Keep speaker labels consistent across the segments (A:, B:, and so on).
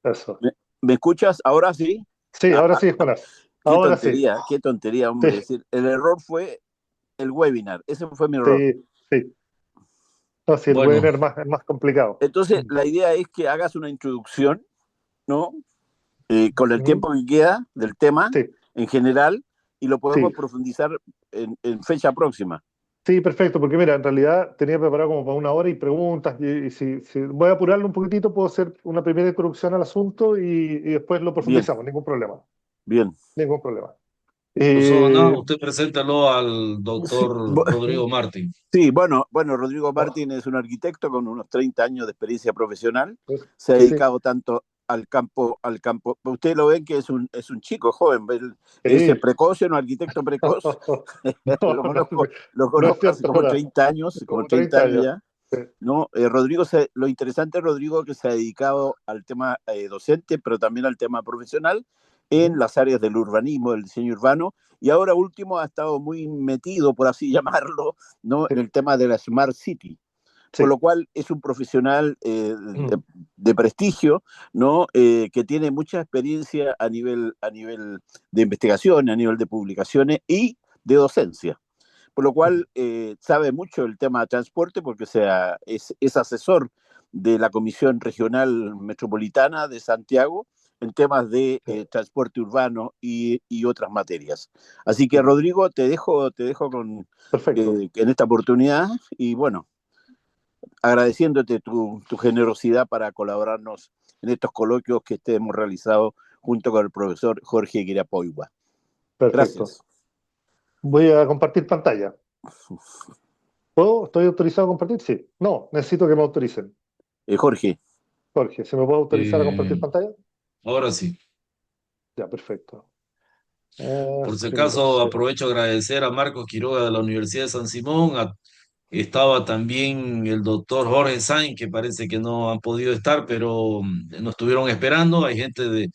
A: Eso.
B: ¿Me, me escuchas? ¿Ahora sí?
A: Sí, ahora sí, Jonás. Ahora sí.
B: Qué tontería, hombre.
A: Sí,
B: Es decir, el error fue el webinar. Ese fue mi error.
A: sí, sí. No, sí, el
C: Bueno,
A: webinar es más complicado.
B: Entonces,
A: Mm.
B: la idea es que hagas una introducción, ¿no? Con el
A: Mm.
B: tiempo que queda del tema
A: Sí,
B: en general y lo podemos
A: sí.
B: profundizar en fecha próxima.
A: Sí, perfecto, porque mira, en realidad tenía preparado como para una hora y preguntas, y si voy a apurarlo un poquitito, puedo hacer una primera introducción al asunto y después lo
B: Bien,
A: profundizamos, ningún problema,
B: bien.
A: ningún problema.
C: profesor Aná,
A: Eh,
C: usted preséntalo al
B: Sí,
C: doctor Rodrigo Martín.
B: sí, bueno, Rodrigo
A: oh,
B: Martín es un arquitecto con unos 30 años de experiencia profesional. Se ha
A: sí,
B: dedicado tanto al campo. Usted lo ve que es un chico joven, él es
A: sí.
B: precoz, un arquitecto precoz.
A: No, no,
B: Lo
A: no es
B: conozco hace
A: cierto,
B: como
A: Jonás.
B: 30 años, como
A: Como
B: 30
A: 30
B: años
A: años.
B: ya.
A: Sí,
B: ¿No? Lo interesante de Rodrigo que se ha dedicado al tema docente, pero también al tema profesional en
A: ujú,
B: las áreas del urbanismo, del diseño urbano, y ahora último ha estado muy metido, por así llamarlo, ¿no?
A: sí,
B: En el tema de la Smart City, por
A: sí,
B: lo cual es un profesional
A: mm,
B: de prestigio, ¿no? Que tiene mucha experiencia a nivel de investigación, a nivel de publicaciones y de docencia, por lo
A: mm,
B: cual sabe mucho el tema de transporte porque es asesor de la Comisión Regional Metropolitana de Santiago en temas de
A: sí,
B: transporte urbano y otras materias. Así que,
A: sí.
B: Rodrigo, te dejo con,
A: Perfecto.
B: en esta oportunidad y bueno, agradeciéndote tu generosidad para colaborarnos en estos coloquios que hemos realizado junto con el profesor Jorge Guirapoigua.
A: Perfecto.
B: Gracias.
A: Voy a compartir pantalla. ¿Puedo? ¿Estoy autorizado a compartir? Sí. No, necesito que me autoricen.
B: Jorge,
A: Jorge, ¿se me puede autorizar a compartir
C: Eh,
A: pantalla?
C: ahora sí.
A: Ya, perfecto.
C: Por si
A: Screen
C: acaso,
A: share.
C: aprovecho a agradecer a Marcos Quiroga de la Universidad de San Simón. Estaba también el doctor Jorge Sainz, que parece que no han podido estar, pero nos estuvieron esperando. Hay gente de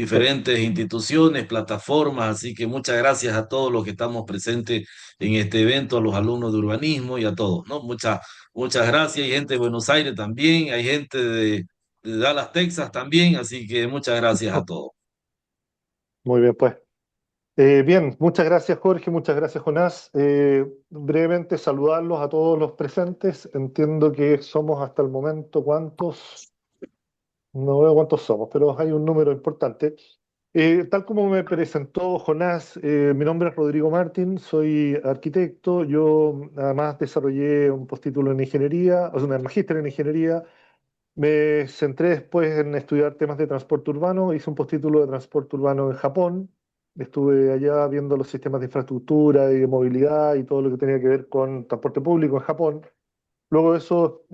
A: Sí.
C: diferentes instituciones, plataformas, así que muchas gracias a todos los que estamos presentes en este evento, a los alumnos de urbanismo y a todos, ¿no? Muchas gracias. Hay gente de Buenos Aires también, hay gente de Dallas, Texas también, así que muchas gracias a todos.
A: Muy bien, pues. Bien, muchas gracias Jorge, muchas gracias Jonás. Brevemente saludarlos a todos los presentes. Entiendo que somos hasta el momento cuántos, no veo cuántos somos, pero hay un número importante. Tal como me presentó Jonás, mi nombre es Rodrigo Martín, soy arquitecto. Yo además desarrollé un postítulo en ingeniería, o sea, un magíster en ingeniería. Me centré después en estudiar temas de transporte urbano, hice un postítulo de transporte urbano en Japón, estuve allá viendo los sistemas de infraestructura y de movilidad y todo lo que tenía que ver con transporte público en Japón. Luego de eso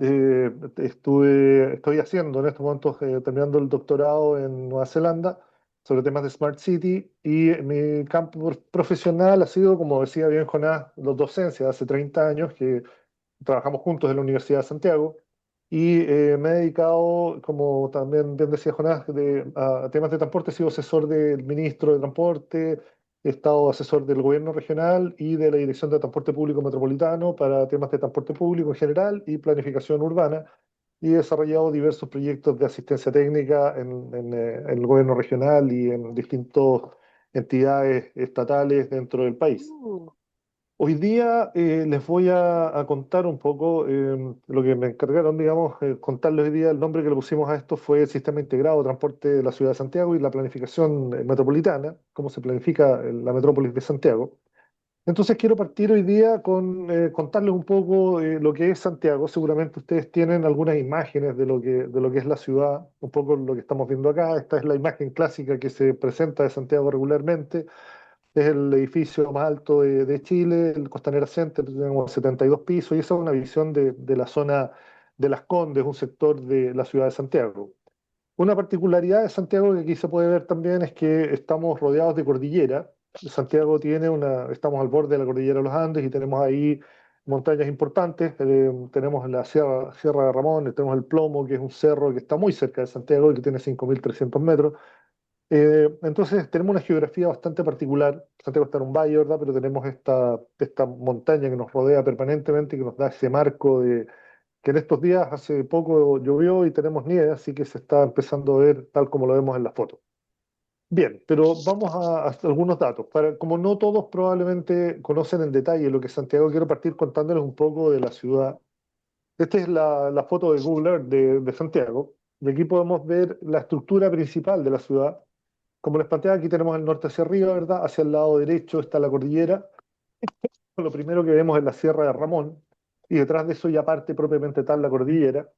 A: estoy haciendo en estos momentos, terminando el doctorado en Nueva Zelanda sobre temas de Smart City y mi campo profesional ha sido, como decía bien Jonás, los docencia, hace 30 años que trabajamos juntos en la Universidad de Santiago y me he dedicado, como también bien decía Jonás, a temas de transporte. He sido asesor del ministro de Transporte, he estado asesor del gobierno regional y de la Dirección de Transporte Público Metropolitano para temas de transporte público en general y planificación urbana. Y he desarrollado diversos proyectos de asistencia técnica en el gobierno regional y en distintas entidades estatales dentro del país. Hoy día les voy a contar un poco lo que me encargaron, digamos, contarles hoy día. El nombre que le pusimos a esto fue el Sistema Integrado de Transporte de la Ciudad de Santiago y la Planificación Metropolitana, cómo se planifica la metrópolis de Santiago. Entonces quiero partir hoy día con contarles un poco lo que es Santiago. Seguramente ustedes tienen algunas imágenes de lo que es la ciudad, un poco lo que estamos viendo acá. Esta es la imagen clásica que se presenta de Santiago regularmente. Es el edificio más alto de Chile, el Costanera Center, tenemos 72 pisos, y esa es una visión de la zona de Las Condes, un sector de la ciudad de Santiago. Una particularidad de Santiago que aquí se puede ver también es que estamos rodeados de cordillera. Santiago estamos al borde de la cordillera de los Andes y tenemos ahí montañas importantes. Tenemos la Sierra de Ramón, tenemos el Plomo, que es un cerro que está muy cerca de Santiago y que tiene 5.300 metros. Entonces tenemos una geografía bastante particular. Santiago está en un valle, ¿verdad? Pero tenemos esta montaña que nos rodea permanentemente, que nos da ese marco que en estos días hace poco llovió y tenemos nieve, así que se está empezando a ver tal como lo vemos en la foto. Bien, pero vamos a algunos datos. Como no todos probablemente conocen en detalle lo que es Santiago, quiero partir contándoles un poco de la ciudad. Esta es la foto de Google Earth de Santiago, y aquí podemos ver la estructura principal de la ciudad. Como les planteaba, aquí tenemos el norte hacia arriba, ¿verdad? Hacia el lado derecho está la cordillera. Lo primero que vemos es la Sierra de Ramón, y detrás de eso ya parte propiamente tal la cordillera.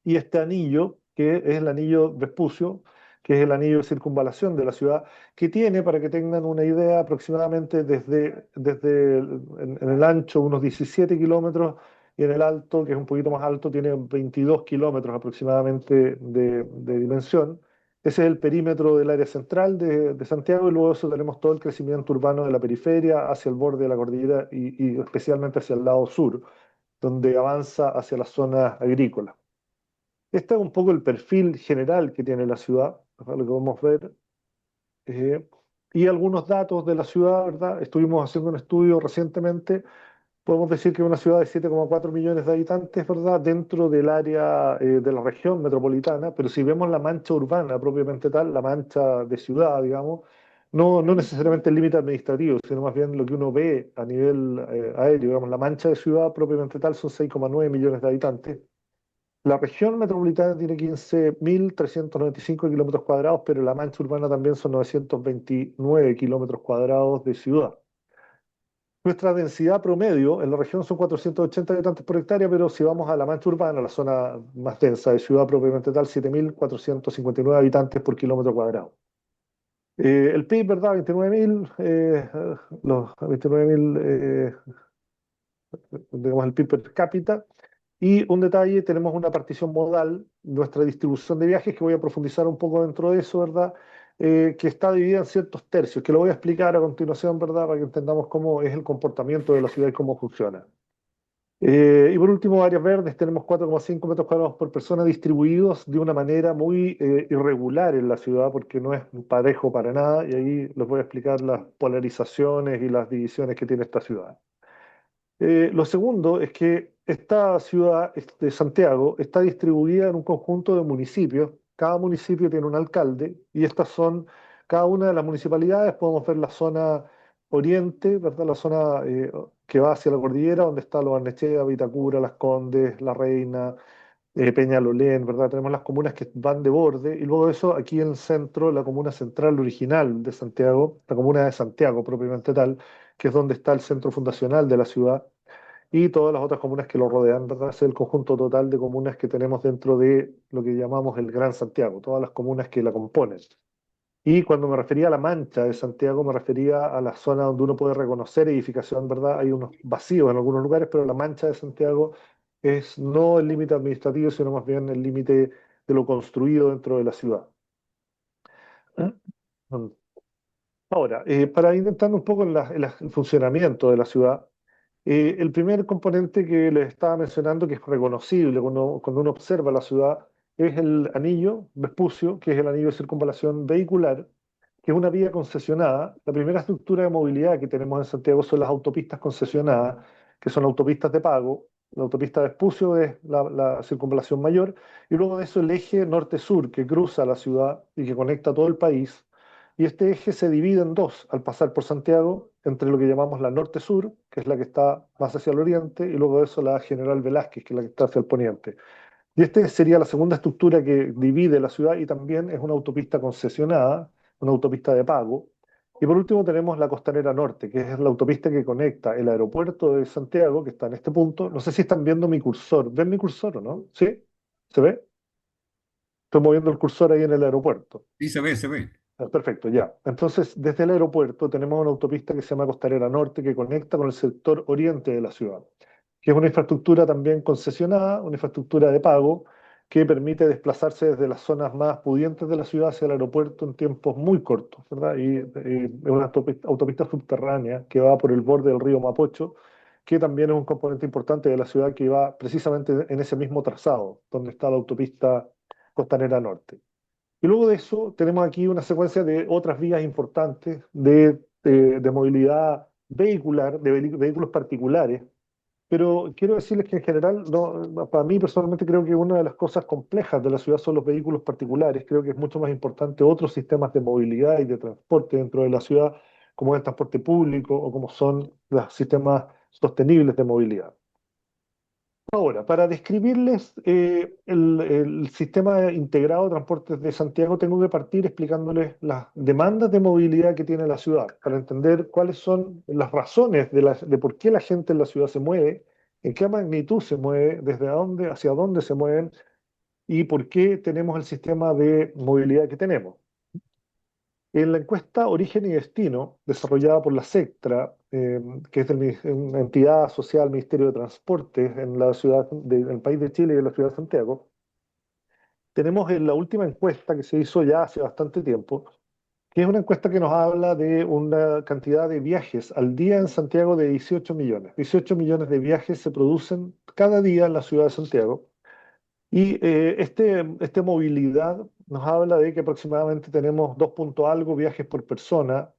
A: Y este anillo, que es el anillo Vespucio, que es el anillo de circunvalación de la ciudad, que tiene, para que tengan una idea, aproximadamente en el ancho unos 17 kilómetros y en el alto, que es un poquito más alto, tiene 22 kilómetros aproximadamente de dimensión. Ese es el perímetro del área central de Santiago, y luego eso tenemos todo el crecimiento urbano de la periferia hacia el borde de la cordillera y especialmente hacia el lado sur, donde avanza hacia las zonas agrícolas. Este es un poco el perfil general que tiene la ciudad, ¿verdad? Lo que vamos a ver. eh, y algunos datos de la ciudad, ¿verdad? Estuvimos haciendo un estudio recientemente. Podemos decir que es una ciudad de 7,4 millones de habitantes, ¿verdad? Dentro del área de la región metropolitana, pero si vemos la mancha urbana propiamente tal, la mancha de ciudad, digamos, no necesariamente el límite administrativo, sino más bien lo que uno ve a nivel aéreo, digamos, la mancha de ciudad propiamente tal son 6,9 millones de habitantes. La región metropolitana tiene 15.395 kilómetros cuadrados, pero la mancha urbana también son 929 kilómetros cuadrados de ciudad. Nuestra densidad promedio en la región son 480 habitantes por hectárea, pero si vamos a la mancha urbana, la zona más densa de ciudad propiamente tal, 7.459 habitantes por kilómetro cuadrado. El PIB, ¿verdad? 29.000, los 29.000, digamos, el PIB per cápita. Y un detalle, tenemos una partición modal, nuestra distribución de viajes, que voy a profundizar un poco dentro de eso, ¿verdad? Que está dividida en ciertos tercios, que lo voy a explicar a continuación, ¿verdad? Para que entendamos cómo es el comportamiento de la ciudad y cómo funciona. Y por último, áreas verdes, tenemos 4,5 metros cuadrados por persona distribuidos de una manera muy irregular en la ciudad, porque no es parejo para nada, y ahí les voy a explicar las polarizaciones y las divisiones que tiene esta ciudad. Lo segundo es que esta ciudad de Santiago está distribuida en un conjunto de municipios. Cada municipio tiene un alcalde y estas son cada una de las municipalidades. Podemos ver la zona oriente, ¿verdad? La zona que va hacia la cordillera, donde está Lo Barnechea, Vitacura, Las Condes, La Reina, Peñalolén, ¿verdad? Tenemos las comunas que van de borde y luego de eso aquí en el centro, la comuna central original de Santiago, la comuna de Santiago propiamente tal, que es donde está el centro fundacional de la ciudad y todas las otras comunas que lo rodean, ¿verdad? Es el conjunto total de comunas que tenemos dentro de lo que llamamos el Gran Santiago, todas las comunas que la componen. Y cuando me refería a la mancha de Santiago, me refería a la zona donde uno puede reconocer edificación, ¿verdad? Hay unos vacíos en algunos lugares, pero la mancha de Santiago es no el límite administrativo, sino más bien el límite de lo construido dentro de la ciudad. Ahora, para ir entrando un poco en el funcionamiento de la ciudad, el primer componente que les estaba mencionando, que es reconocible cuando uno observa la ciudad, es el anillo Vespucio, que es el anillo de circunvalación vehicular, que es una vía concesionada. La primera estructura de movilidad que tenemos en Santiago son las autopistas concesionadas, que son autopistas de pago. La autopista Vespucio es la circunvalación mayor, y luego de eso el eje norte-sur, que cruza la ciudad y que conecta todo el país. Y este eje se divide en dos al pasar por Santiago, entre lo que llamamos la norte-sur, que es la que está más hacia el oriente, y luego de eso la General Velázquez, que es la que está hacia el poniente. Y esta sería la segunda estructura que divide la ciudad y también es una autopista concesionada, una autopista de pago. Y por último tenemos la Costanera Norte, que es la autopista que conecta el aeropuerto de Santiago, que está en este punto. No sé si están viendo mi cursor. ¿Ven mi cursor o no? ¿Sí? ¿Se ve? Estoy moviendo el cursor ahí en el aeropuerto.
D: Sí, se ve, se ve.
A: Perfecto, ya. Entonces, desde el aeropuerto tenemos una autopista que se llama Costanera Norte que conecta con el sector oriente de la ciudad, que es una infraestructura también concesionada, una infraestructura de pago que permite desplazarse desde las zonas más pudientes de la ciudad hacia el aeropuerto en tiempos muy cortos, ¿verdad? Y es una autopista subterránea que va por el borde del río Mapocho, que también es un componente importante de la ciudad que va precisamente en ese mismo trazado, donde está la autopista Costanera Norte. Y luego de eso tenemos aquí una secuencia de otras vías importantes de movilidad vehicular, de vehículos particulares, pero quiero decirles que en general, no, para mí personalmente creo que una de las cosas complejas de la ciudad son los vehículos particulares. Creo que es mucho más importante otros sistemas de movilidad y de transporte dentro de la ciudad, como el transporte público o como son los sistemas sostenibles de movilidad. Ahora, para describirles el sistema integrado de transportes de Santiago, tengo que partir explicándoles las demandas de movilidad que tiene la ciudad, para entender cuáles son las razones de por qué la gente en la ciudad se mueve, en qué magnitud se mueve, desde dónde, hacia dónde se mueven y por qué tenemos el sistema de movilidad que tenemos. En la encuesta Origen y Destino, desarrollada por la SECTRA, que es una entidad asociada al Ministerio de Transportes en la en el país de Chile y en la ciudad de Santiago, tenemos en la última encuesta que se hizo ya hace bastante tiempo, que es una encuesta que nos habla de una cantidad de viajes al día en Santiago de 18 millones. 18 millones de viajes se producen cada día en la ciudad de Santiago. Y este movilidad nos habla de que aproximadamente tenemos 2 punto algo viajes por persona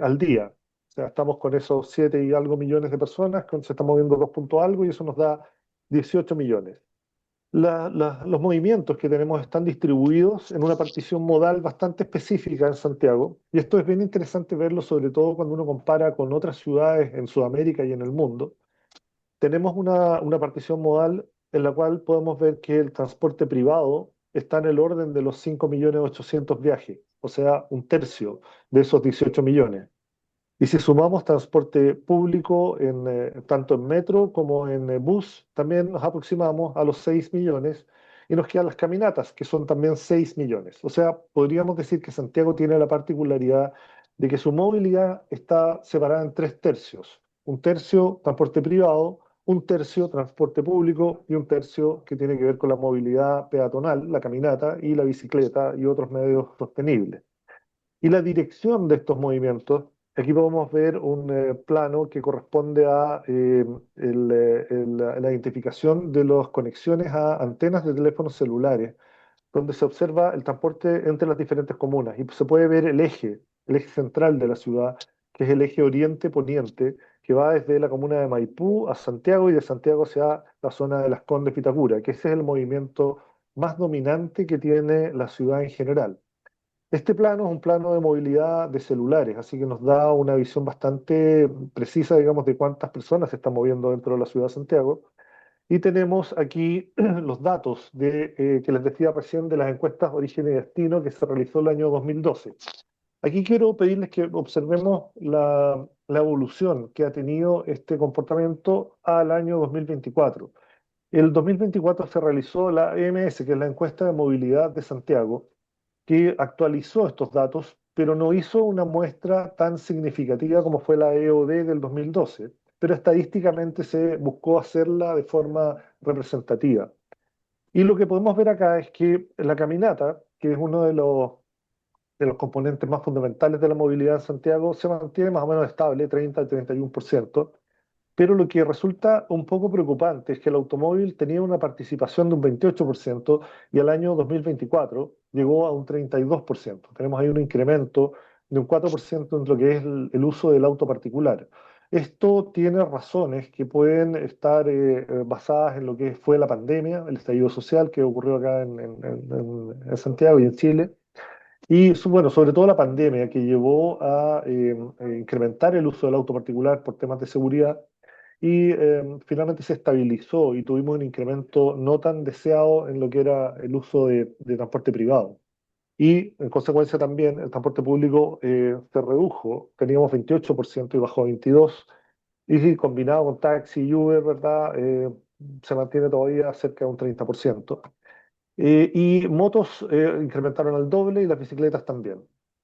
A: al día. O sea, estamos con esos 7 y algo millones de personas, se está moviendo 2 punto algo y eso nos da 18 millones. Los movimientos que tenemos están distribuidos en una partición modal bastante específica en Santiago. Y esto es bien interesante verlo, sobre todo cuando uno compara con otras ciudades en Sudamérica y en el mundo. Tenemos una partición modal en la cual podemos ver que el transporte privado está en el orden de los 5.800.000 viajes, o sea, un tercio de esos 18 millones. Y si sumamos transporte público tanto en metro como en bus, también nos aproximamos a los 6 millones y nos quedan las caminatas, que son también 6 millones. O sea, podríamos decir que Santiago tiene la particularidad de que su movilidad está separada en tres tercios. Un tercio transporte privado, un tercio transporte público y un tercio que tiene que ver con la movilidad peatonal, la caminata y la bicicleta y otros medios sostenibles. Y la dirección de estos movimientos, aquí podemos ver un plano que corresponde a la identificación de las conexiones a antenas de teléfonos celulares, donde se observa el transporte entre las diferentes comunas y se puede ver el eje central de la ciudad, que es el eje oriente-poniente, que va desde la comuna de Maipú a Santiago y de Santiago hacia la zona de Las Condes, Vitacura, que ese es el movimiento más dominante que tiene la ciudad en general. Este plano es un plano de movilidad de celulares, así que nos da una visión bastante precisa, digamos, de cuántas personas se están moviendo dentro de la ciudad de Santiago. Y tenemos aquí los datos que les decía recién de las encuestas Origen y Destino que se realizó el año 2012. Aquí quiero pedirles que observemos la evolución que ha tenido este comportamiento al año 2024. El 2024 se realizó la EMS, que es la encuesta de movilidad de Santiago, que actualizó estos datos, pero no hizo una muestra tan significativa como fue la EOD del 2012, pero estadísticamente se buscó hacerla de forma representativa. Y lo que podemos ver acá es que la caminata, que es uno de los componentes más fundamentales de la movilidad en Santiago, se mantiene más o menos estable, 30 al 31%. Pero lo que resulta un poco preocupante es que el automóvil tenía una participación de un 28% y el año 2024 llegó a un 32%. Tenemos ahí un incremento de un 4% en lo que es el uso del auto particular. Esto tiene razones que pueden estar basadas en lo que fue la pandemia, el estallido social que ocurrió acá en Santiago y en Chile. Y bueno, sobre todo la pandemia que llevó a incrementar el uso del auto particular por temas de seguridad y finalmente se estabilizó y tuvimos un incremento no tan deseado en lo que era el uso de transporte privado. Y en consecuencia también el transporte público se redujo, teníamos 28% y bajó a 22%, y combinado con taxi y Uber, ¿verdad? Se mantiene todavía cerca de un 30%. Y motos incrementaron al doble y las bicicletas también.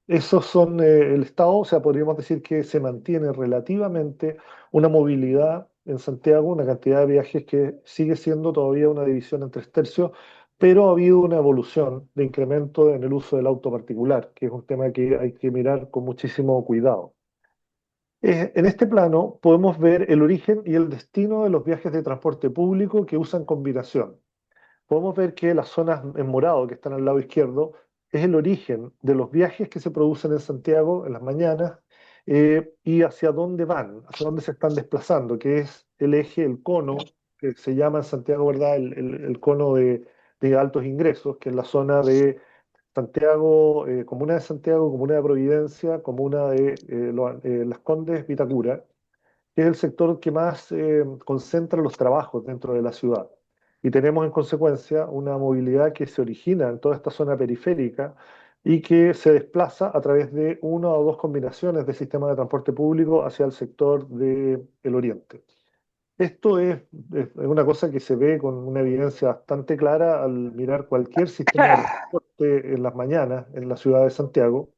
A: Esos son el estado, o sea, podríamos decir que se mantiene relativamente una movilidad en Santiago, una cantidad de viajes que sigue siendo todavía una división en tres tercios, pero ha habido una evolución de incremento en el uso del auto particular, que es un tema que hay que mirar con muchísimo cuidado. En este plano podemos ver el origen y el destino de los viajes de transporte público que usan combinación. Podemos ver que las zonas en morado que están al lado izquierdo es el origen de los viajes que se producen en Santiago en las mañanas y hacia dónde van, hacia dónde se están desplazando, que es el eje, el cono, que se llama en Santiago, ¿verdad? El cono de altos ingresos, que es la zona de Santiago, comuna de Santiago, comuna de Providencia, comuna de Las Condes, Vitacura, que es el sector que más concentra los trabajos dentro de la ciudad. Y tenemos en consecuencia una movilidad que se origina en toda esta zona periférica y que se desplaza a través de una o dos combinaciones de sistemas de transporte público hacia el sector del oriente. Esto es una cosa que se ve con una evidencia bastante clara al mirar cualquier sistema de transporte en las mañanas en la ciudad de Santiago,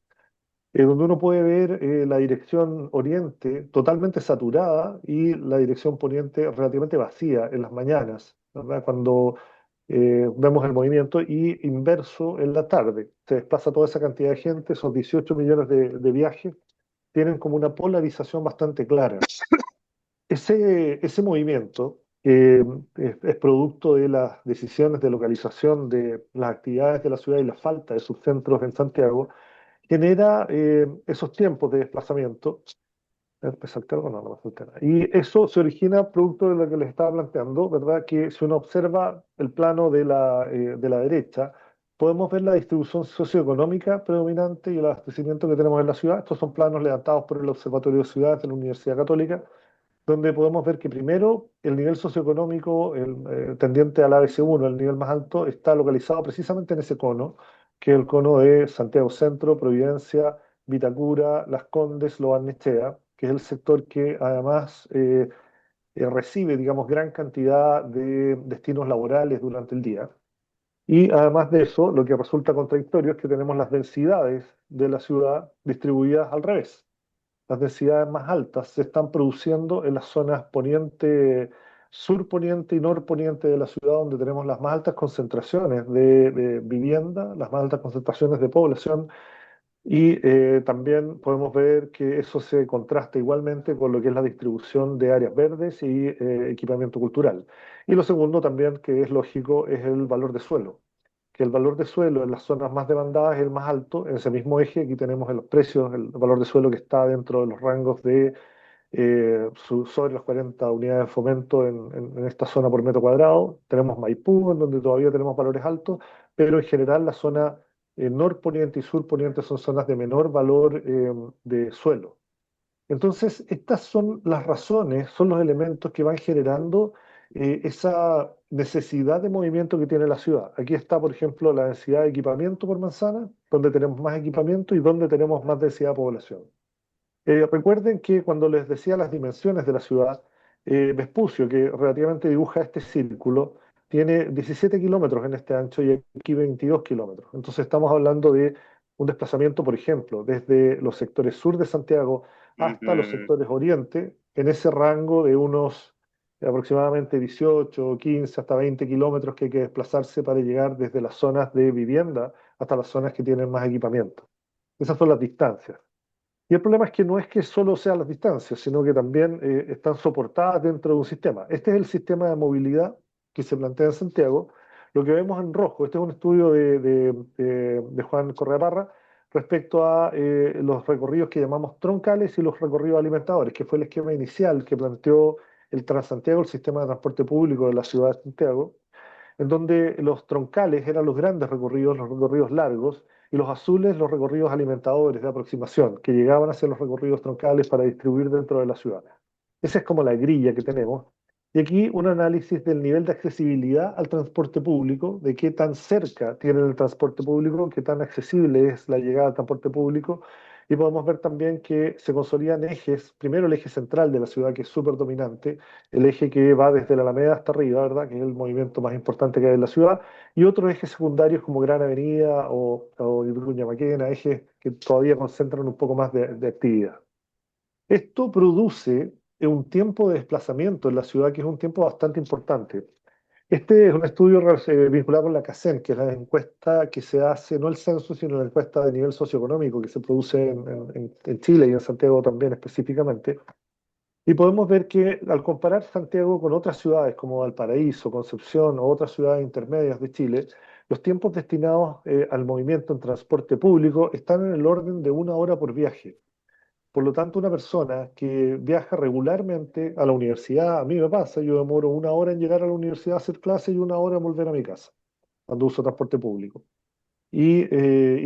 A: donde uno puede ver la dirección oriente totalmente saturada y la dirección poniente relativamente vacía en las mañanas, ¿verdad? Cuando vemos el movimiento y inverso en la tarde. Se desplaza toda esa cantidad de gente, esos 18 millones de viajes, tienen como una polarización bastante clara. Ese movimiento es producto de las decisiones de localización de las actividades de la ciudad y la falta de subcentros en Santiago, genera esos tiempos de desplazamiento. ¿Me salté algo? No, no me salté nada. Y eso se origina producto de lo que les estaba planteando, ¿verdad? Que si uno observa el plano de la derecha, podemos ver la distribución socioeconómica predominante y el abastecimiento que tenemos en la ciudad. Estos son planos levantados por el Observatorio de Ciudades de la Universidad Católica, donde podemos ver que primero el nivel socioeconómico tendiente al ABC1, el nivel más alto, está localizado precisamente en ese cono, que es el cono de Santiago Centro, Providencia, Vitacura, Las Condes, Lo Barnechea, que es el sector que además recibe, digamos, gran cantidad de destinos laborales durante el día. Y además de eso, lo que resulta contradictorio es que tenemos las densidades de la ciudad distribuidas al revés. Las densidades más altas se están produciendo en las zonas poniente, surponiente y norponiente de la ciudad, donde tenemos las más altas concentraciones de vivienda, las más altas concentraciones de población, y también podemos ver que eso se contrasta igualmente con lo que es la distribución de áreas verdes y equipamiento cultural. Y lo segundo también, que es lógico, es el valor de suelo, que el valor de suelo en las zonas más demandadas es el más alto. En ese mismo eje aquí tenemos en los precios el valor de suelo que está dentro de los rangos de sobre las 40 unidades de fomento en esta zona por metro cuadrado. Tenemos Maipú, en donde todavía tenemos valores altos, pero en general la zona norponiente y surponiente son zonas de menor valor de suelo. Entonces, estas son las razones, son los elementos que van generando esa necesidad de movimiento que tiene la ciudad. Aquí está, por ejemplo, la densidad de equipamiento por manzana, donde tenemos más equipamiento y donde tenemos más densidad de población. Recuerden que cuando les decía las dimensiones de la ciudad, Vespucio, que relativamente dibuja este círculo, tiene 17 kilómetros en este ancho y aquí 22 kilómetros. Entonces estamos hablando de un desplazamiento, por ejemplo, desde los sectores sur de Santiago hasta los
B: Ujú.
A: sectores oriente, en ese rango de unos aproximadamente 18, 15, hasta 20 kilómetros que hay que desplazarse para llegar desde las zonas de vivienda hasta las zonas que tienen más equipamiento. Esas son las distancias. Y el problema es que no es que solo sean las distancias, sino que también están soportadas dentro de un sistema. Este es el sistema de movilidad que se plantea en Santiago. Lo que vemos en rojo, este es un estudio de Juan Correa Parra respecto a los recorridos que llamamos troncales y los recorridos alimentadores, que fue el esquema inicial que planteó el Transantiago, el sistema de transporte público de la ciudad de Santiago, en donde los troncales eran los grandes recorridos, los recorridos largos, y los azules los recorridos alimentadores de aproximación, que llegaban hacia los recorridos troncales para distribuir dentro de la ciudad. Esa es como la grilla que tenemos. Y aquí un análisis del nivel de accesibilidad al transporte público, de qué tan cerca tiene el transporte público, qué tan accesible es la llegada al transporte público, y podemos ver también que se consolidan ejes, primero el eje central de la ciudad, que es súper dominante, el eje que va desde la Alameda hasta arriba, ¿verdad? Que es el movimiento más importante que hay en la ciudad, y otros ejes secundarios como Gran Avenida o Vicuña Maquena, ejes que todavía concentran un poco más de actividad. Esto produce un tiempo de desplazamiento en la ciudad que es un tiempo bastante importante. Este es un estudio vinculado con la CACEN, que es la encuesta que se hace, no el censo, sino la encuesta de nivel socioeconómico que se produce en Chile y en Santiago también específicamente. Y podemos ver que al comparar Santiago con otras ciudades como Valparaíso, Concepción o otras ciudades intermedias de Chile, los tiempos destinados al movimiento en transporte público están en el orden de una hora por viaje. Por lo tanto, una persona que viaja regularmente a la universidad, a mí me pasa, yo demoro una hora en llegar a la universidad a hacer clase y una hora en volver a mi casa, cuando uso transporte público. Y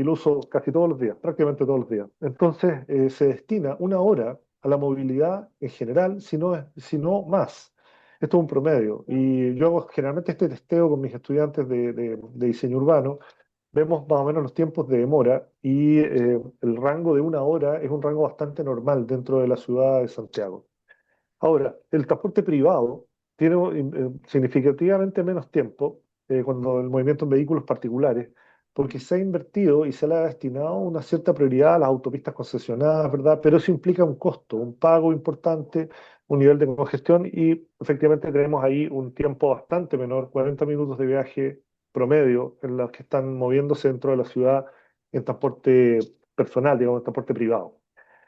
A: lo uso casi todos los días, prácticamente todos los días. Entonces, se destina una hora a la movilidad en general, si no más. Esto es un promedio. Y yo hago generalmente este testeo con mis estudiantes de diseño urbano. Vemos más o menos los tiempos de demora y el rango de una hora es un rango bastante normal dentro de la ciudad de Santiago. Ahora, el transporte privado tiene significativamente menos tiempo cuando el movimiento en vehículos particulares, porque se ha invertido y se le ha destinado una cierta prioridad a las autopistas concesionadas, ¿verdad? Pero eso implica un costo, un pago importante, un nivel de congestión y efectivamente tenemos ahí un tiempo bastante menor, 40 minutos de viaje promedio en los que están moviéndose dentro de la ciudad en transporte personal, digamos, en transporte privado.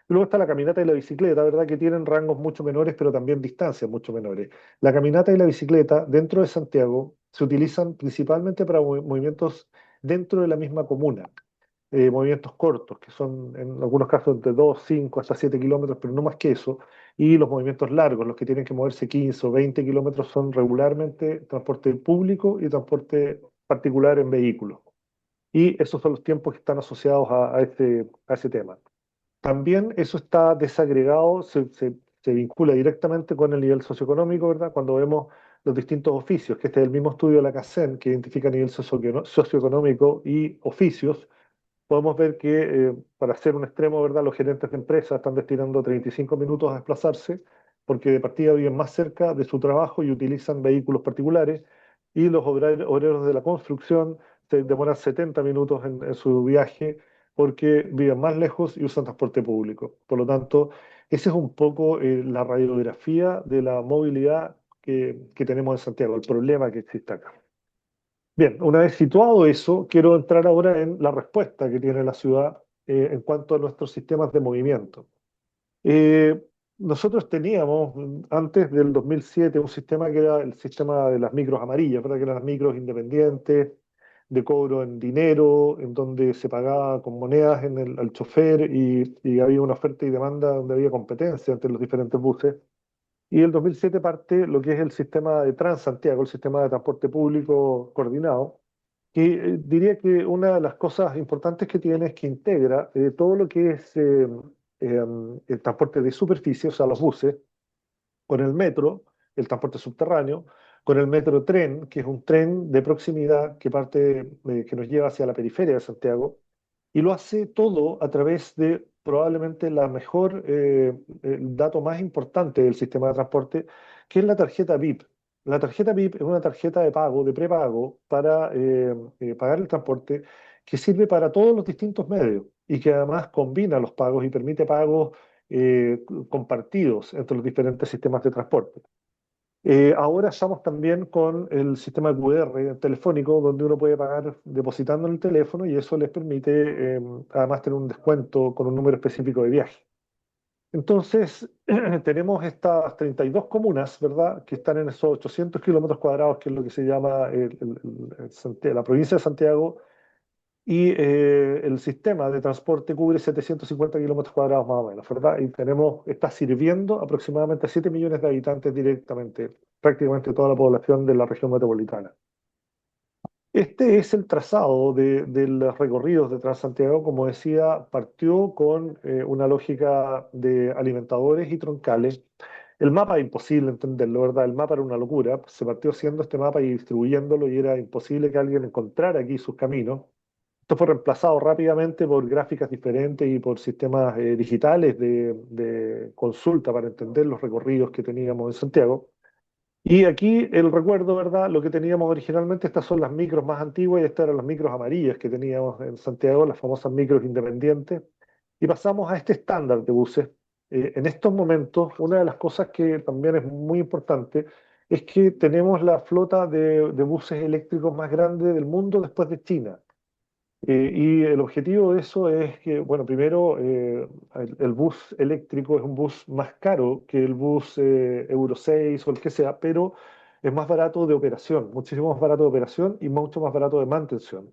A: Luego está la caminata y la bicicleta, ¿verdad? Que tienen rangos mucho menores, pero también distancias mucho menores. La caminata y la bicicleta dentro de Santiago se utilizan principalmente para movimientos dentro de la misma comuna. Movimientos cortos, que son en algunos casos entre 2, 5, hasta 7 kilómetros, pero no más que eso. Y los movimientos largos, los que tienen que moverse 15 o 20 kilómetros, son regularmente transporte público y transporte particular en vehículos. Y esos son los tiempos que están asociados a ese tema. También eso está desagregado, se vincula directamente con el nivel socioeconómico, ¿verdad? Cuando vemos los distintos oficios, que este es el mismo estudio de la CACEN, que identifica nivel socioeconómico y oficios, podemos ver que, para hacer un extremo, ¿verdad? Los gerentes de empresas están destinando 35 minutos a desplazarse, porque de partida viven más cerca de su trabajo y utilizan vehículos particulares, y los obreros de la construcción se demoran 70 minutos en su viaje porque viven más lejos y usan transporte público. Por lo tanto, esa es un poco la radiografía de la movilidad que tenemos en Santiago, el problema que existe acá. Bien, una vez situado eso, quiero entrar ahora en la respuesta que tiene la ciudad en cuanto a nuestros sistemas de movimiento. Eh, Nosotros teníamos antes del 2007 un sistema que era el sistema de las micros amarillas, ¿verdad? Que eran las micros independientes, de cobro en dinero, en donde se pagaba con monedas al chofer y había una oferta y demanda donde había competencia entre los diferentes buses. Y el 2007 parte lo que es el sistema de Transantiago, el sistema de transporte público coordinado, que diría que una de las cosas importantes que tiene es que integra todo lo que es el transporte de superficie, o sea, los buses, con el metro, el transporte subterráneo, con el metro tren, que es un tren de proximidad que parte, que nos lleva hacia la periferia de Santiago, y lo hace todo a través de probablemente el dato más importante del sistema de transporte, que es la tarjeta VIP. La tarjeta VIP es una tarjeta de pago, de prepago, para pagar el transporte, que sirve para todos los distintos medios y que además combina los pagos y permite pagos compartidos entre los diferentes sistemas de transporte. Ahora estamos también con el sistema QR telefónico, donde uno puede pagar depositando en el teléfono y eso les permite además tener un descuento con un número específico de viaje. Entonces, tenemos estas 32 comunas, ¿verdad?, que están en esos 800 kilómetros cuadrados, que es lo que se llama la provincia de Santiago, y el sistema de transporte cubre 750 kilómetros cuadrados más o menos, ¿verdad? Y está sirviendo aproximadamente a 7 millones de habitantes directamente, prácticamente toda la población de la región metropolitana. Este es el trazado de los recorridos de Transantiago. Como decía, partió con una lógica de alimentadores y troncales. El mapa es imposible entenderlo, ¿verdad? El mapa era una locura. Se partió haciendo este mapa y distribuyéndolo y era imposible que alguien encontrara aquí sus caminos. Esto fue reemplazado rápidamente por gráficas diferentes y por sistemas digitales de consulta para entender los recorridos que teníamos en Santiago. Y aquí el recuerdo, ¿verdad? Lo que teníamos originalmente, estas son las micros más antiguas y estas eran las micros amarillas que teníamos en Santiago, las famosas micros independientes. Y pasamos a este estándar de buses. En estos momentos, una de las cosas que también es muy importante es que tenemos la flota de buses eléctricos más grande del mundo después de China. Y el objetivo de eso es que, bueno, primero, el bus eléctrico es un bus más caro que el bus Euro 6 o el que sea, pero es más barato de operación, muchísimo más barato de operación y mucho más barato de mantención.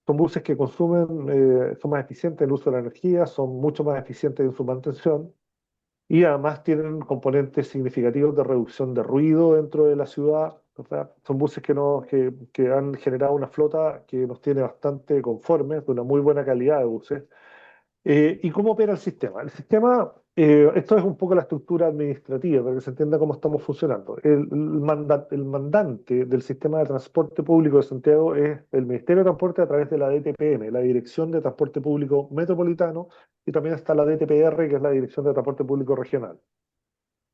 A: Son buses que consumen, son más eficientes en el uso de la energía, son mucho más eficientes en su mantención y además tienen componentes significativos de reducción de ruido dentro de la ciudad. O sea, son buses que han generado una flota que nos tiene bastante conformes, de una muy buena calidad de buses. ¿Y cómo opera el sistema? El sistema, esto es un poco la estructura administrativa, para que se entienda cómo estamos funcionando. El mandante del sistema de transporte público de Santiago es el Ministerio de Transporte a través de la DTPM, la Dirección de Transporte Público Metropolitano, y también está la DTPR, que es la Dirección de Transporte Público Regional.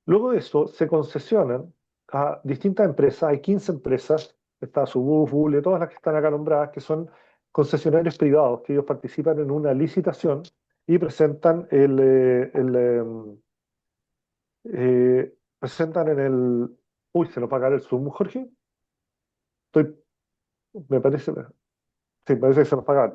A: Luego de eso, se concesionan a distintas empresas, hay 15 empresas, está Subuf, Bule, todas las que están acá nombradas, que son concesionarios privados, que ellos participan en una licitación y presentan presentan en el... Uy, se nos va a caer el Zoom, Jorge. Estoy, me parece, sí, parece que se nos pagaron.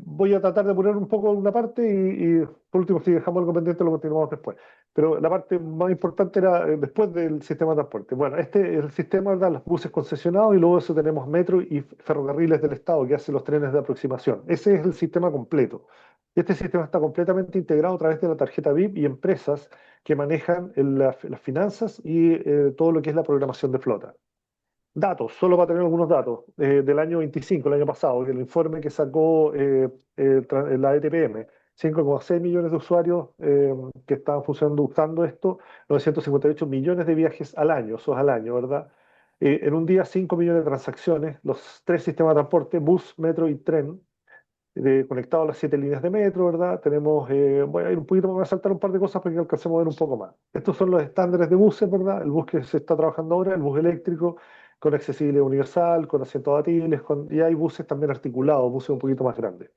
A: Voy a tratar de poner un poco una parte y por último, si dejamos algo pendiente, lo continuamos después. Pero la parte más importante era después del sistema de transporte. Bueno, este es el sistema, ¿verdad? Los buses concesionados y luego eso tenemos metro y ferrocarriles del Estado que hacen los trenes de aproximación. Ese es el sistema completo. Este sistema está completamente integrado a través de la tarjeta VIP y empresas que manejan las finanzas y todo lo que es la programación de flota. Datos, solo para tener algunos datos, del año 25, el año pasado, el informe que sacó la ETPM, 5,6 millones de usuarios que estaban funcionando usando esto, 958 millones de viajes al año, eso es al año, ¿verdad? En un día, 5 millones de transacciones, los tres sistemas de transporte, bus, metro y tren, conectados a las 7 líneas de metro, ¿verdad? Tenemos, voy a ir un poquito, voy a saltar un par de cosas para que alcancemos a ver un poco más. Estos son los estándares de buses, ¿verdad? El bus que se está trabajando ahora, el bus eléctrico, con accesibilidad universal, con asientos abatibles, y hay buses también articulados, buses un poquito más grandes.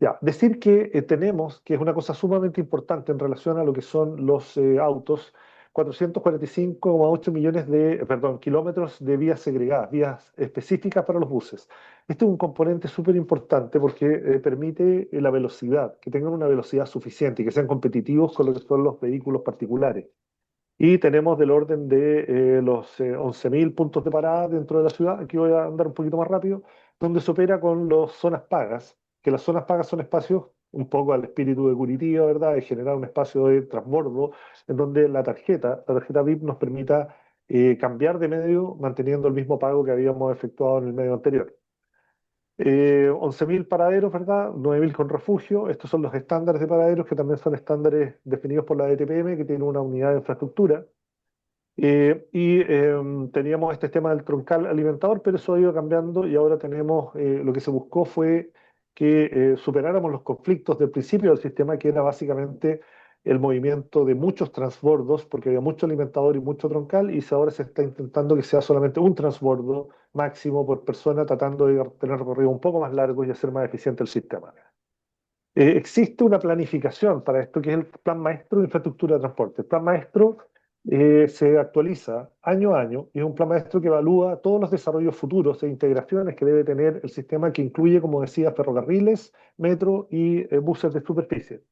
A: Ya, decir que tenemos, que es una cosa sumamente importante en relación a lo que son los autos, 445,8 millones de, perdón, kilómetros de vías segregadas, vías específicas para los buses. Este es un componente súper importante porque permite la velocidad, que tengan una velocidad suficiente y que sean competitivos con lo que son los vehículos particulares. Y tenemos del orden de los 11.000 puntos de parada dentro de la ciudad. Aquí voy a andar un poquito más rápido, donde se opera con las zonas pagas, que las zonas pagas son espacios un poco al espíritu de Curitiba, ¿verdad? De generar un espacio de transbordo en donde la tarjeta VIP nos permita cambiar de medio manteniendo el mismo pago que habíamos efectuado en el medio anterior. 11.000 paraderos, ¿verdad? 9.000 con refugio. Estos son los estándares de paraderos, que también son estándares definidos por la ETPM, que tiene una unidad de infraestructura. Teníamos este tema del troncal alimentador, pero eso ha ido cambiando y ahora tenemos, lo que se buscó fue que superáramos los conflictos del principio del sistema, que era básicamente el movimiento de muchos transbordos, porque había mucho alimentador y mucho troncal, y ahora se está intentando que sea solamente un transbordo máximo por persona, tratando de tener recorridos un poco más largos y hacer más eficiente el sistema. Existe una planificación para esto, que es el Plan Maestro de Infraestructura de Transporte. El Plan Maestro se actualiza año a año y es un plan maestro que evalúa todos los desarrollos futuros e integraciones que debe tener el sistema, que incluye, como decía, ferrocarriles, metro y buses de superficie.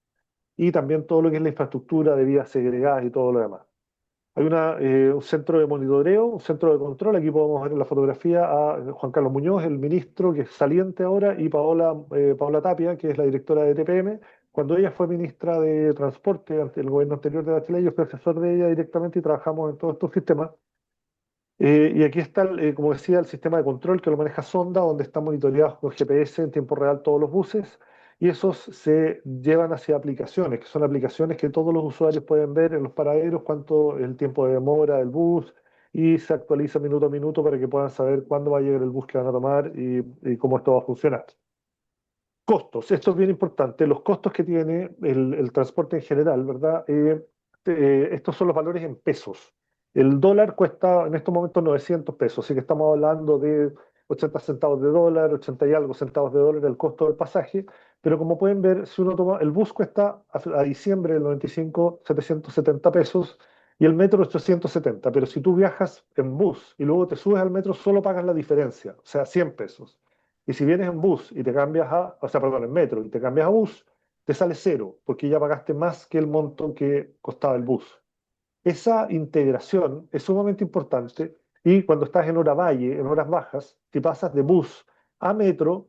A: Y también todo lo que es la infraestructura de vías segregadas y todo lo demás. Hay un centro de monitoreo, un centro de control. Aquí podemos ver en la fotografía a Juan Carlos Muñoz, el ministro, que es saliente ahora, y Paola Tapia, que es la directora de TPM. Cuando ella fue ministra de Transporte ante el gobierno anterior de Bachelet, yo fui asesor de ella directamente y trabajamos en todos estos sistemas. Y aquí está, como decía, el sistema de control que lo maneja Sonda, donde están monitoreados con GPS en tiempo real todos los buses, y esos se llevan hacia aplicaciones, que son aplicaciones que todos los usuarios pueden ver en los paraderos, cuánto es el tiempo de demora del bus, y se actualiza minuto a minuto para que puedan saber cuándo va a llegar el bus que van a tomar y cómo esto va a funcionar. Costos, esto es bien importante, los costos que tiene el transporte en general, ¿verdad? Estos son los valores en pesos. El dólar cuesta en estos momentos 900 pesos, así que estamos hablando de 80 centavos de dólar, 80 y algo centavos de dólar el costo del pasaje, pero como pueden ver, si uno toma, el bus cuesta a diciembre del 95 770 pesos y el metro 870, pero si tú viajas en bus y luego te subes al metro, solo pagas la diferencia, o sea, 100 pesos. Y si vienes en bus y te cambias o sea, perdón, en metro y te cambias a bus, te sale cero, porque ya pagaste más que el monto que costaba el bus. Esa integración es sumamente importante y cuando estás en hora valle, en horas bajas, si pasas de bus a metro,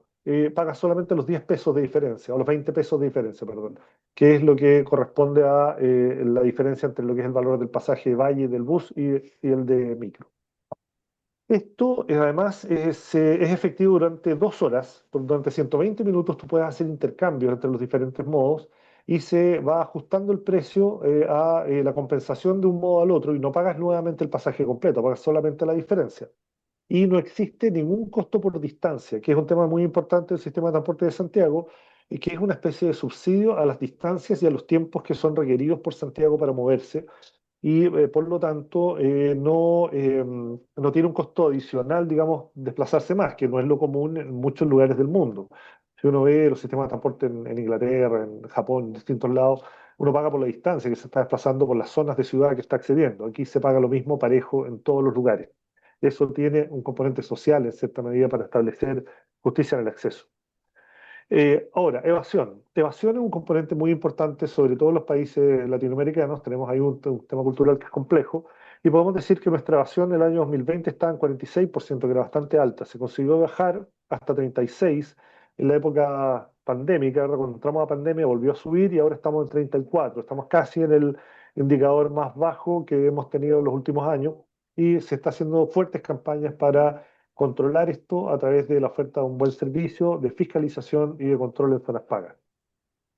A: pagas solamente los 10 pesos de diferencia, o los 20 pesos de diferencia, perdón, que es lo que corresponde a la diferencia entre lo que es el valor del pasaje de valle del bus y el de micro. Esto además es efectivo durante 2 horas, durante 120 minutos tú puedes hacer intercambios entre los diferentes modos y se va ajustando el precio a la compensación de un modo al otro y no pagas nuevamente el pasaje completo, pagas solamente la diferencia. Y no existe ningún costo por distancia, que es un tema muy importante del sistema de transporte de Santiago y que es una especie de subsidio a las distancias y a los tiempos que son requeridos por Santiago para moverse y por lo tanto no tiene un costo adicional, digamos, desplazarse más, que no es lo común en muchos lugares del mundo. Si uno ve los sistemas de transporte en Inglaterra, en Japón, en distintos lados, uno paga por la distancia que se está desplazando por las zonas de ciudad que está accediendo. Aquí se paga lo mismo parejo en todos los lugares. Eso tiene un componente social en cierta medida para establecer justicia en el acceso. Ahora, evasión. Evasión es un componente muy importante, sobre todo en los países latinoamericanos. Tenemos ahí un tema cultural que es complejo. Y podemos decir que nuestra evasión en el año 2020 estaba en 46%, que era bastante alta. Se consiguió bajar hasta 36% en la época pandémica. ¿Verdad? Cuando entramos a pandemia volvió a subir y ahora estamos en 34%. Estamos casi en el indicador más bajo que hemos tenido en los últimos años. Y se está haciendo fuertes campañas para controlar esto a través de la oferta de un buen servicio, de fiscalización y de control en zonas pagas.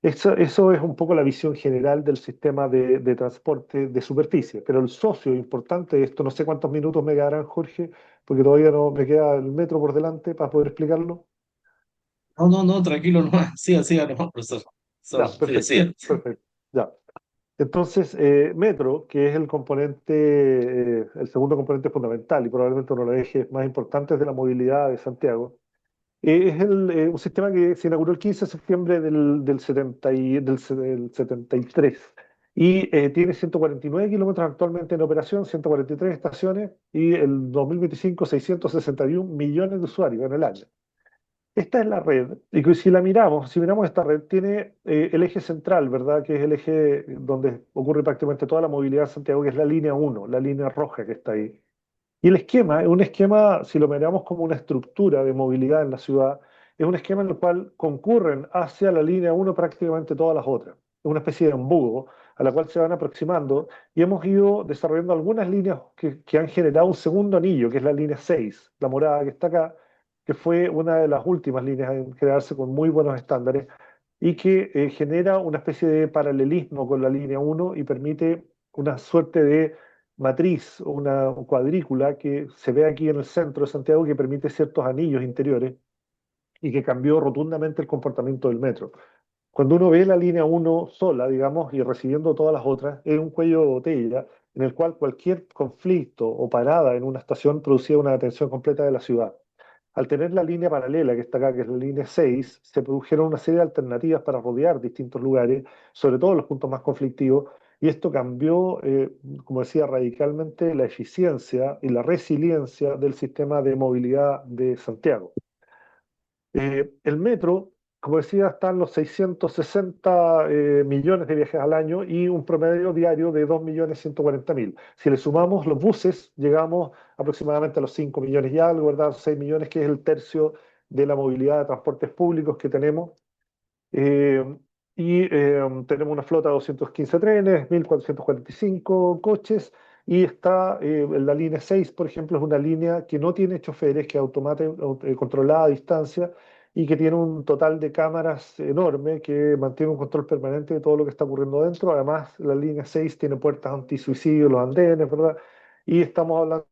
A: Eso es un poco la visión general del sistema de transporte de superficie, pero el socio importante de esto, no sé cuántos minutos me quedarán, Jorge, porque todavía no me queda el metro por delante para poder explicarlo.
C: No, no, no, tranquilo, no, siga, siga, no, profesor.
A: Ya,
C: Siga,
A: perfecto,
C: siga.
A: perfecto. Ya. Entonces, metro, que es el componente, el segundo componente fundamental y probablemente uno de los ejes más importantes de la movilidad de Santiago. Es un sistema que se inauguró el 15 de septiembre del 73 y tiene 149 kilómetros actualmente en operación, 143 estaciones y el 2025 661 millones de usuarios en el año. Esta es la red, y que si la miramos, si miramos esta red, tiene el eje central, ¿verdad? Que es el eje donde ocurre prácticamente toda la movilidad en Santiago, que es la línea uno, la línea roja que está ahí. Y el esquema es un esquema, si lo miramos como una estructura de movilidad en la ciudad, es un esquema en el cual concurren hacia la línea uno prácticamente todas las otras. Es una especie de embudo a la cual se van aproximando y hemos ido desarrollando algunas líneas que han generado un segundo anillo, que es la línea 6, la morada que está acá, que fue una de las últimas líneas en crearse con muy buenos estándares y que genera una especie de paralelismo con la línea uno y permite una suerte de matriz o una cuadrícula que se ve aquí en el centro de Santiago que permite ciertos anillos interiores y que cambió rotundamente el comportamiento del metro. Cuando uno ve la línea uno sola, digamos, y recibiendo todas las otras, es un cuello de botella en el cual cualquier conflicto o parada en una estación producía una atención completa de la ciudad. Al tener la línea paralela que está acá, que es la línea 6, se produjeron una serie de alternativas para rodear distintos lugares, sobre todo los puntos más conflictivos, y esto cambió, como decía, radicalmente la eficiencia y la resiliencia del sistema de movilidad de Santiago. El metro, como decía, está en los 660 millones de viajes al año y un promedio diario de 2.140.000. Si le sumamos los buses, llegamos aproximadamente a los 5 millones y algo, ¿verdad? 6 millones, que es el tercio de la movilidad de transportes públicos que tenemos. Eh, Tenemos una flota de 215 trenes, 1.445 coches, y está en la línea 6, por ejemplo, es una línea que no tiene choferes, que es controlada a distancia y que tiene un total de cámaras enorme que mantiene un control permanente de todo lo que está ocurriendo dentro. Además, la línea 6 tiene puertas antisuicidio, los andenes, ¿verdad? Y estamos hablando